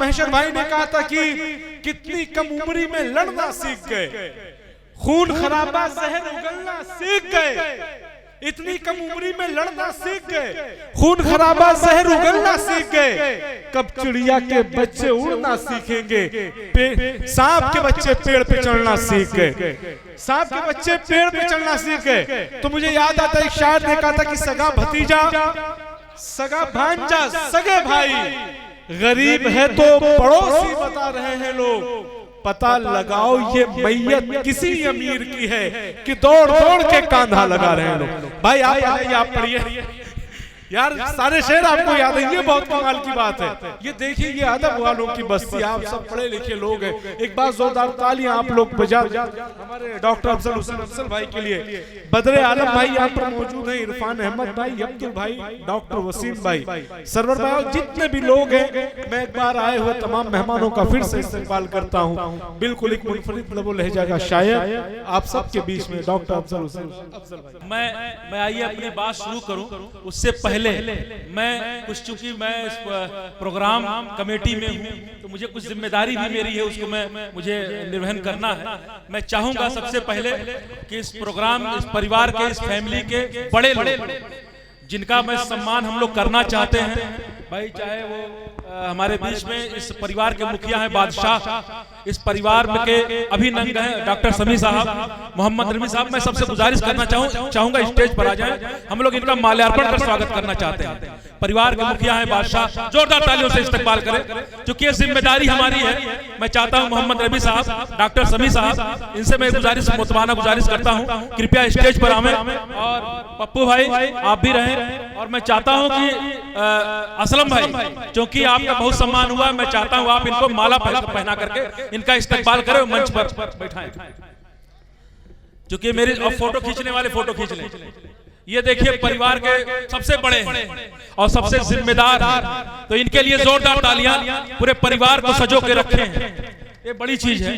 महेश्वर भाई ने कहा था कि कितनी कम उम्री में लड़ना सीख गए, खून खराबा जहर उगलना सीख गए, इतनी कम उम्री में लड़ना सीख गए, खून खराबा जहर उगलना सीख गए। कब चिड़िया के बच्चे उड़ना सीखेंगे, सांप के बच्चे पेड़ पे चढ़ना सीख गए, सांप के बच्चे पेड़ पे चढ़ना सीख गए। तो मुझे याद आता है एक शायर ने कहा था कि सगा भतीजा, सगा भांजा, सगे भाई, गरीब है तो पड़ोसी बता रहे हैं लोग, पता लगाओ ये मैयत किसी अमीर की है कि दौड़ दौड़ के कांधा लगा रहे हैं लोग। भाई आप पढ़िए यार, सारे शेर आपको याद है, ये बहुत कमाल की बात है। ये देखिए, ये अदब वालों की बस्ती, आप सब पढ़े लिखे लोग हैं। एक बार जोरदार तालियां आप लोग बजा हमारे डॉक्टर अफजल हुसैन अफजल भाई के लिए। बदरे आलम भाई यहाँ पर मौजूद हैं, इरफान अहमद भाई, अब्दुल भाई, डॉक्टर वसीम भाई, सरवर भाई, और जितने भी लोग हैं, मैं एक बार आए हुए तमाम मेहमानों का फिर से इस्तेमाल करता हूँ। बिल्कुल एक मुनफरिद लबो लहजा का शायर आप सबके बीच में डॉक्टर अफजल हुसैन अफजल भाई। मैं आइए अपनी बात शुरू करूं उससे पहले मैं कुछ, चूंकि मैं इस प्रोग्राम कमेटी में हूं तो मुझे कुछ जिम्मेदारी भी मेरी है, उसको मुझे निर्वहन करना है। मैं चाहूंगा सबसे पहले कि इस प्रोग्राम, इस परिवार के, इस फैमिली के बड़े लोग जिनका मैं सम्मान हम लोग करना चाहते हैं भाई, चाहे वो हमारे बीच में इस परिवार के मुखिया हैं बादशाह, इस परिवार में के अभी नंग हैं डॉक्टर समी साहब, मोहम्मद रमी साहब, मैं सबसे गुजारिश करना चाहूंगा स्टेज पर आ जाएं, हम लोग इनका माल्यार्पण कर स्वागत करना चाहते हैं। परिवार के मुखिया हैं बादशाह, जोरदार तालियों से इस्तकबाल करें, क्योंकि ये जिम्मेदारी हमारी है। मैं चाहता हूं मोहम्मद रमी साहब, डॉक्टर समी साहब, इनसे मैं गुजारिश, मुतमाना गुजारिश करता हूं, कृपया स्टेज पर आवें, और पप्पू भाई आप भी रहें। और मैं चाहता हूं कि असलम भाई, क्योंकि आपका बहुत सम्मान हुआ, मैं चाहता हूं आप इनको माला पहना करके इनका इस्तकबाल करें, मंच पर बैठाएं, क्योंकि मेरे फोटो खींचने वाले फोटो खींच लें। ये देखिए परिवार के सबसे बड़े हैं और सबसे जिम्मेदार हैं, तो इनके लिए जोरदार तालियां पूरे परिवार को सजो के रखे हैं, ये बड़ी चीज है।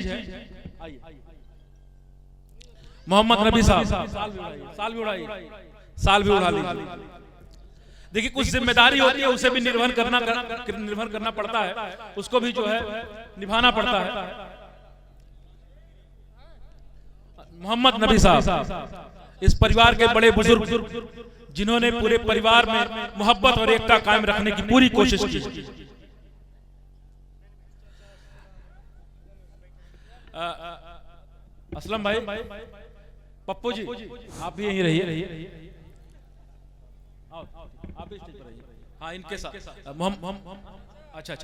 मोहम्मद नबी साहब, साल भी उड़ा लीजिए। देखिए कुछ जिम्मेदारी होती है, उसे भी निर्वहन करना पड़ता है, उसको भी जो है निभाना पड़ता है। मोहम्मद नबी साहब इस परिवार के बड़े बुजुर्ग, जिन्होंने पूरे परिवार में मोहब्बत और एकता कायम रखने की पूरी कोशिश की। असलम भाई, पप्पू जी आप भी यहीं रहिए, आप भी स्टेज पर रहिए। हाँ, इनके साथ अच्छा,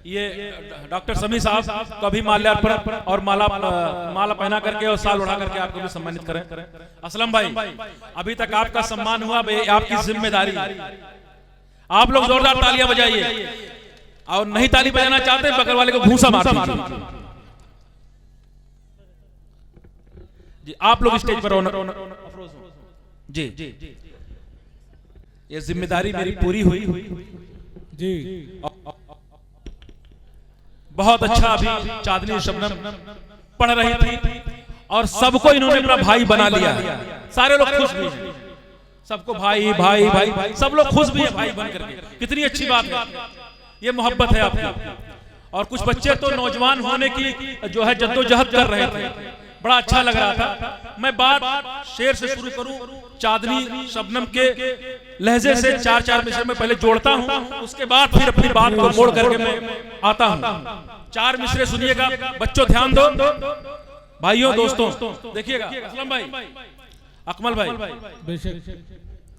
ये डॉक्टर समी साहब को भी माल्यार्पण और माला पहना करके और साल उड़ा करके आपको भी सम्मानित करें। असलम भाई, अभी तक आपका सम्मान हुआ, आपकी जिम्मेदारी, आप लोग जोरदार तालियां बजाइए, और नहीं ताली बजाना चाहते बगल वाले को घूंसा मार दीजिए जी। आप लोग स्टेज पर जी, ये जिम्मेदारी मेरी पूरी हुई जी। बहुत अच्छा, अभी चांदनी शबनम पढ़ रही थी और सबको इन्होंने अपना भाई बना लिया, सारे लोग खुश भी हैं, सबको भाई भाई भाई, सब लोग खुश भी है भाई बन करके, कितनी अच्छी बात है, ये मोहब्बत है आपकी। और कुछ बच्चे तो नौजवान होने की जो है जद्दोजहद कर रहे थे, बड़ा अच्छा लग रहा था। मैं बात शेर से शुरू करूं, चांदनी शबनम के लहजे से चार मिसरे में पहले जोड़ता हूं, उसके बाद फिर अपनी बात को मोड़ करके मैं आता हूं। 4 मिसरे सुनिएगा बच्चों, ध्यान दो भाइयों दोस्तों, देखिएगा। असलम भाई, अकमल भाई,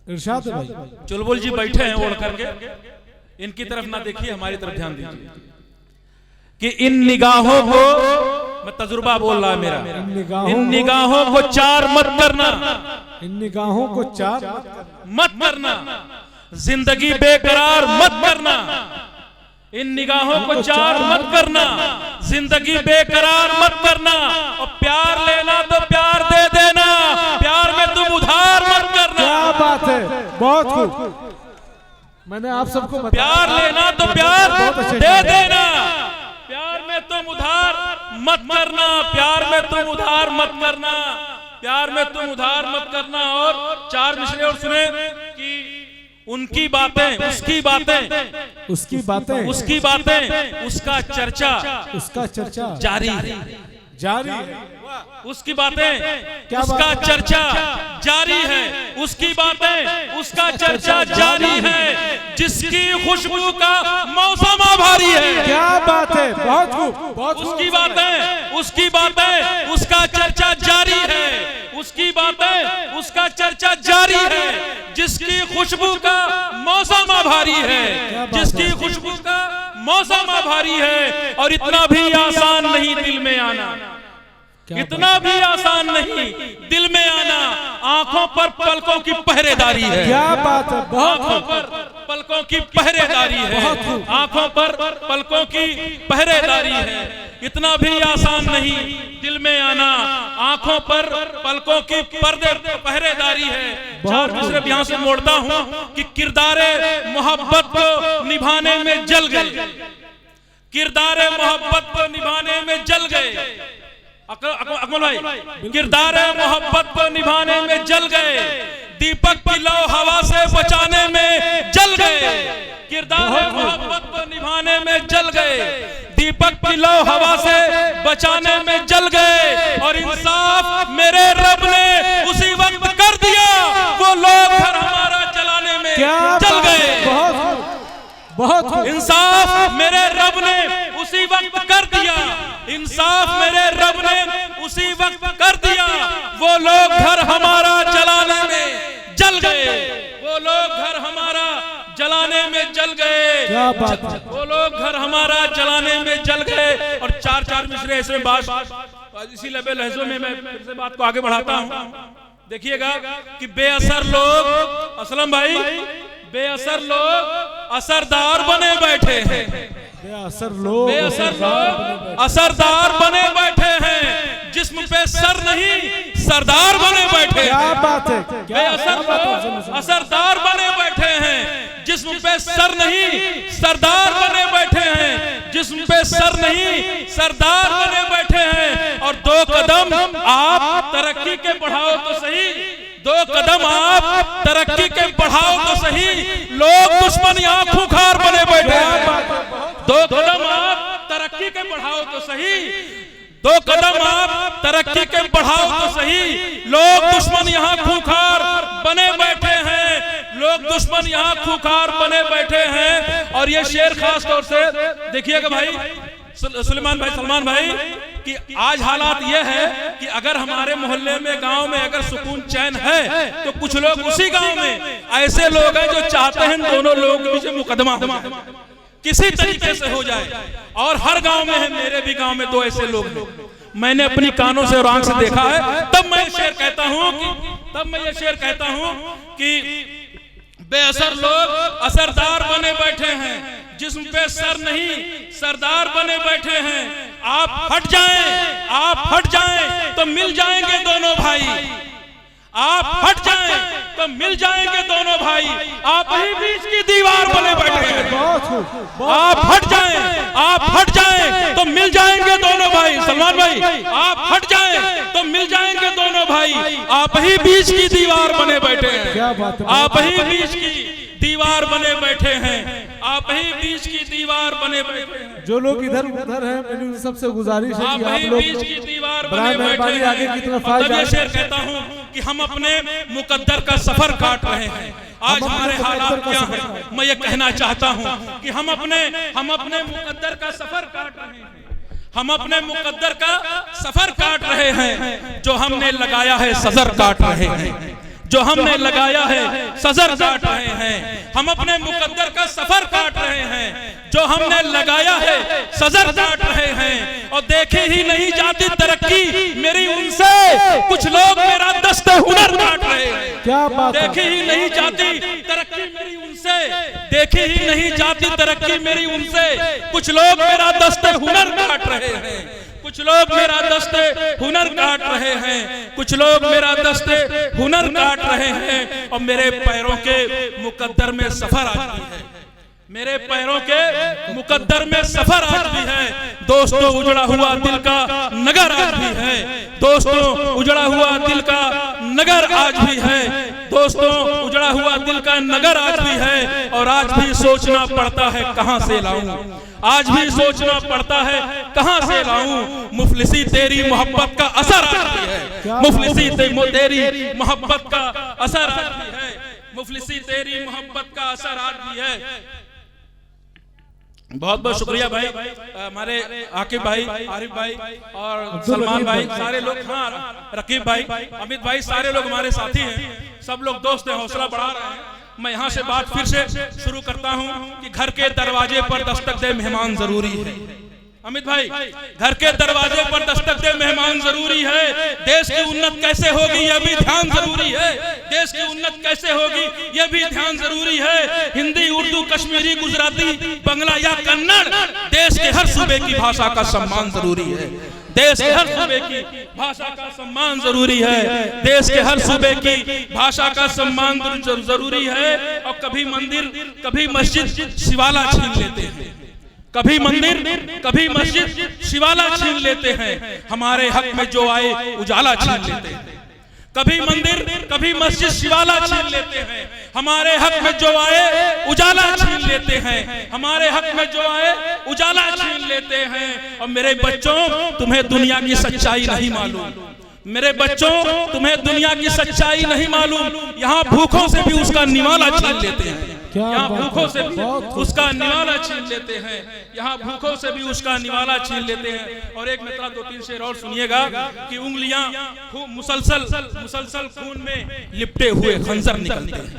इरशाद भाई, चुलबुल जी बैठे हैं ओढ़ करके, इनकी तरफ ना देखिए, हमारी तरफ ध्यान दीजिए कि इन निगाहों को, मैं तजुर्बा बोल रहा है मेरा, इन निगाहों को चार मत करना, इन निगाहों को चार मत करना, जिंदगी बेकरार मत करना, इन निगाहों को चार मत करना, जिंदगी बेकरार मत करना, और प्यार लेना तो प्यार दे देना, प्यार में तुम उधार मत करना। क्या बात है, बहुत खूब, मैंने आप सबको प्यार लेना तो प्यार दे देना, प्यार में तुम उधार मत करना, प्यार में तुम उधार मत करना, प्यार में तुम उधार मत करना। और 4 मिसरे और सुने कि उनकी बातें, उसकी बातें, उसकी बातें उसका चर्चा जारी है। उसकी बातें उसका चर्चा जारी है। उसकी बातें उसका चर्चा जारी है। जिसकी खुशबू का मौसम आभारी है। क्या बात है, बहुत खूब। उसकी बातें उसका चर्चा जारी है। उसकी बातें उसका चर्चा जारी है। जिसकी खुशबू का मौसम आभारी है। जिसकी खुशबू का मौसम आभारी है। और इतना भी आसान नहीं दिल में आना, इतना भी आसान नहीं दिल में आना। आंखों पर पलकों की पहरेदारी है। क्या बात है, आंखों पर पलकों की पहरेदारी है। आंखों पर पलकों की पहरेदारी है। इतना भी आसान नहीं दिल में आना। आंखों पर पलकों की पहरेदारी है। चार दूसरे यहां से मोड़ता हूं कि किरदारे मोहब्बत को निभाने में जल गए। किरदारे मोहब्बत को निभाने में जल गए। अकमल भाई, किरदार मोहब्बत को निभाने में जल गए। दीपक की लौ हवा से बचाने में जल गए। किरदार मोहब्बत को निभाने में जल गए। दीपक की लौ हवा से बचाने में जल गए। और इंसाफ मेरे रब ने उसी वक्त कर दिया। वो लोग घर हमारा जलाने में जल गए। बहुत इंसाफ मेरे रब ने उसी वक्त कर दिया। इंसाफ मेरे रब ने उसी वक्त कर दिया। वो लोग घर हमारा जलाने में जल गए। वो लोग घर हमारा जलाने में जल गए। वो लोग घर हमारा जलाने में जल गए। और चार मिसरे ऐसे बात, इसी लबे लहजों में मैं फिर से बात को आगे बढ़ाता हूं। देखिएगा कि बेअसर लोग, असलम भाई, बेअसर लोग असरदार बने बैठे हैं। बेअसर लोग असरदार बने बैठे हैं। जिस्म पे सर नहीं सरदार बने बैठे। क्या बात है, बेअसर लोग असरदार बने बैठे हैं। जिस्म पे सर नहीं सरदार बने बैठे हैं। जिस्म पे सर नहीं सरदार बने बैठे हैं। और 2 कदम आप तरक्की के बढ़ाओ तो सही, 2 कदम आप तरक्की के बढ़ाओ तो सही। लोग दुश्मन यहाँ खूंखार बने बैठे हैं। 2 कदम आप तरक्की के बढ़ाओ तो सही, 2 कदम आप तरक्की के बढ़ाओ तो सही। लोग दुश्मन यहाँ खूंखार बने बैठे हैं। लोग दुश्मन यहाँ खूंखार बने बैठे हैं। और ये शेर खास तौर से देखिएगा भाई सलमान भाई कि आज हालात ये है कि अगर हमारे मोहल्ले में, गांव में अगर सुकून चैन है तो कुछ लोग उसी गांव में ऐसे लोग हैं जो चाहते हैं दोनों लोगों के बीच मुकदमा किसी तरीके से हो जाए। और हर गांव में है, मेरे भी गांव में 2 ऐसे लोग हैं। मैंने अपनी कानों से और आंख से देखा है। तब मैं ये शेर कहता हूं कि बेअसर लोग असरदार बने बैठे हैं। जिस्म पे सर नहीं सरदार बने बैठे हैं। आप हट जाएं तो मिल जाएंगे दोनों भाई। आप हट जाएं तो मिल जाएंगे दोनों भाई। आप ही बीच की दीवार बने बैठे हैं। आप हट जाएं तो मिल जाएंगे दोनों भाई। सलमान भाई, आप हट जाएं तो मिल जाएंगे दोनों भाई। आप ही बीच की दीवार बने बैठे हैं। आप ही बीच की दीवार बने बैठे हैं। आप ही बीच की दीवार बने बैठे हैं। जो लोग इधर उधर हैं, मेरी सबसे गुजारिश है कि आप लोग बीच की दीवार बने बैठे हैं। आगे की तरफ आ जाएं। शेर कहता हूं कि हम अपने मुकद्दर का सफर काट रहे हैं। आज हमारे हालात क्या हैं, मैं ये कहना चाहता हूं कि हम अपने मुकद्दर का सफर काट रहे हैं। हम अपने मुकद्दर का सफर काट रहे हैं। जो हमने लगाया है सजर काट रहे हैं। जो हमने लगाया है सजर काट रहे हैं। हम अपने मुकद्दर का सफर काट रहे हैं। जो हमने लगाया है सजर काट रहे हैं। और देखी ही नहीं जाती तरक्की मेरी उनसे। कुछ लोग मेरा दस्ते हुनर काट रहे हैं। क्या बात, देखी ही नहीं जाती तरक्की मेरी उनसे। देखी ही नहीं जाती तरक्की मेरी उनसे। कुछ लोग मेरा दस्ते हुनर काट रहे हैं। कुछ लोग मेरा दस्ते हुनर काट रहे हैं। कुछ लोग मेरा दस्ते हुनर काट रहे हैं। और मेरे पैरों के मुकद्दर में सफर आज भी है। मेरे पैरों के मुकद्दर में सफर आज भी है। दोस्तों उजड़ा हुआ दिल का नगर आज भी है। दोस्तों उजड़ा हुआ दिल का नगर आज भी है। दोस्तों उजड़ा हुआ दिल का नगर आज भी है और आज भी सोचना पड़ता है कहां से लाऊं, आज भी सोचना पड़ता है कहां से लाऊं। मुफलिसी तेरी मोहब्बत का असर आज भी है, मुफलिसी तेरी मोहब्बत का असर आज भी है, मुफलिसी तेरी मोहब्बत का असर आज भी है। बहुत बहुत शुक्रिया भाई, हमारे आकिब भाई, आरिफ भाई और सलमान भाई, सारे लोग, हाँ रकीब भाई, अमित भाई, सारे लोग हमारे साथी हैं, सब लोग दोस्त हैं, हौसला बढ़ा रहे हैं। मैं यहाँ से बात फिर से शुरू करता हूँ कि घर के दरवाजे पर दस्तक दे मेहमान जरूरी है। अमित भाई, घर के दरवाजे पर दस्तक दे मेहमान जरूरी है। देश की उन्नत कैसे होगी यह भी ध्यान जरूरी है, देश की उन्नत कैसे होगी यह भी ध्यान जरूरी है। हिंदी, उर्दू, कश्मीरी, गुजराती, बंगला या कन्नड़, देश के हर सूबे की भाषा का सम्मान जरूरी है, देश के हर सूबे की भाषा का सम्मान जरूरी है, देश के हर सूबे की भाषा का सम्मान जरूरी है। और कभी मंदिर, कभी मस्जिद शिवाला छीन लेते हैं, कभी मंदिर, कभी मस्जिद शिवाला छीन लेते हैं, हमारे हक में जो आए उजाला छीन लेते हैं। कभी मंदिर, कभी मस्जिद शिवाला छीन लेते हैं, हमारे हक में जो आए उजाला छीन लेते हैं, हमारे हक में जो आए उजाला छीन लेते हैं। और मेरे बच्चों, तुम्हें दुनिया की सच्चाई नहीं मालूम, मेरे बच्चों तुम्हें दुनिया की सच्चाई नहीं मालूम। यहाँ भूखों से भी उसका निवाला छीन लेते हैं, यहाँ भूखों से भी उसका निवाला छीन लेते हैं, यहाँ भूखों से भी उसका निवाला छीन लेते हैं। और एक मित्र 2-3 शेर और सुनिएगा कि उंगलियां मुसलसल खून में लिपटे हुए खंजर निकलते हैं,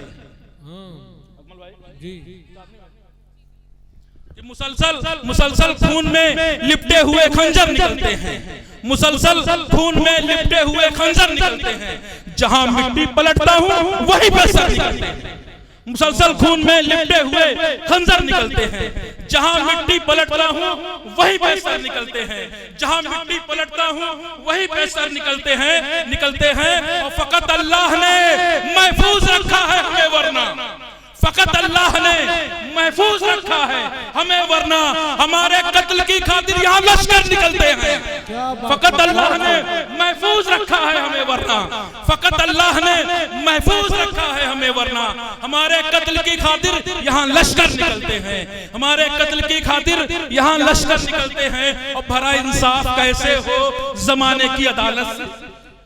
मुसलसल खून में लिपटे हुए खंजर निकलते हैं, मुसलसल खून में लिपटे हुए खंजर निकलते हैं। जहां मिट्टी पलटता हूं वहीं पे सर निकलते हैं, मुसलसल खून में लिपटे हुए खंजर निकलते हैं। जहां मिट्टी पलटता हूं वहीं पे सर निकलते हैं, जहां मिट्टी पलटता हूं वहीं पे सर निकलते हैं। और फकत अल्लाह ने महफूज रखा है हमें, वरना फकत अल्लाह ने महफूज रखा है हमें, वरना हमारे कत्ल की खातिर यहाँ लश्कर निकलते हैं। फकत अल्लाह ने महफूज रखा है हमें, वरना फकत अल्लाह ने महफूज रखा है हमें, वरना हमारे कत्ल की खातिर यहाँ लश्कर निकलते हैं, हमारे कत्ल की खातिर यहाँ लश्कर निकलते हैं। और भला इंसाफ कैसे हो जमाने की अदालत से,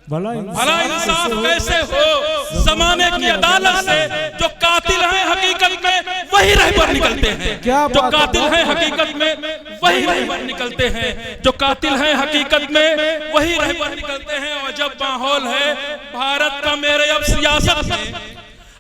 भला इंसाफ कैसे हो जमाने की अदालत से। जो कातिल हैं हकीकत में वही रहबर निकलते हैं, जो कातिल हैं हकीकत में वही रहबर निकलते हैं, जो कातिल हैं हकीकत में वही रहबर निकलते हैं। और अजब माहौल है भारत का मेरे अब सियासत में,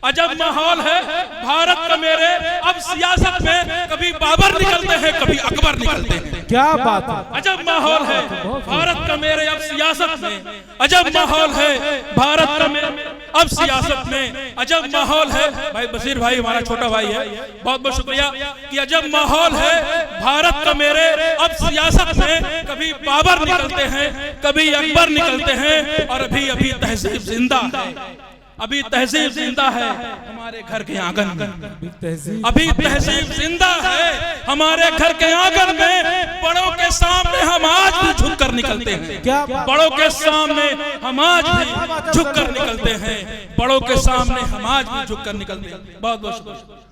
अजब माहौल है भारत का मेरे अब सियासत में। कभी बाबर निकलते हैं, कभी अकबर निकलते हैं, क्या बात है। अजब माहौल है भारत का मेरे अब सियासत में, अजब माहौल है भारत का मेरे अब सियासत में, अजब माहौल है। भाई बशीर भाई हमारा छोटा भाई है, बहुत बहुत शुक्रिया कि अजब माहौल है भारत का मेरे अब सियासत में। कभी बाबर निकलते हैं, कभी अकबर निकलते हैं, और अभी अभी तहजीब जिंदा है, अभी तहजीब जिंदा है हमारे घर के आंगन में, अभी तहजीब जिंदा है हमारे घर के आंगन में। बड़ों के सामने हम आज भी झुककर निकलते हैं, बड़ों के सामने हम आज भी झुककर निकलते हैं, बड़ों के सामने हम आज भी झुककर निकलते हैं। बहुत बहुत शुक्रिया।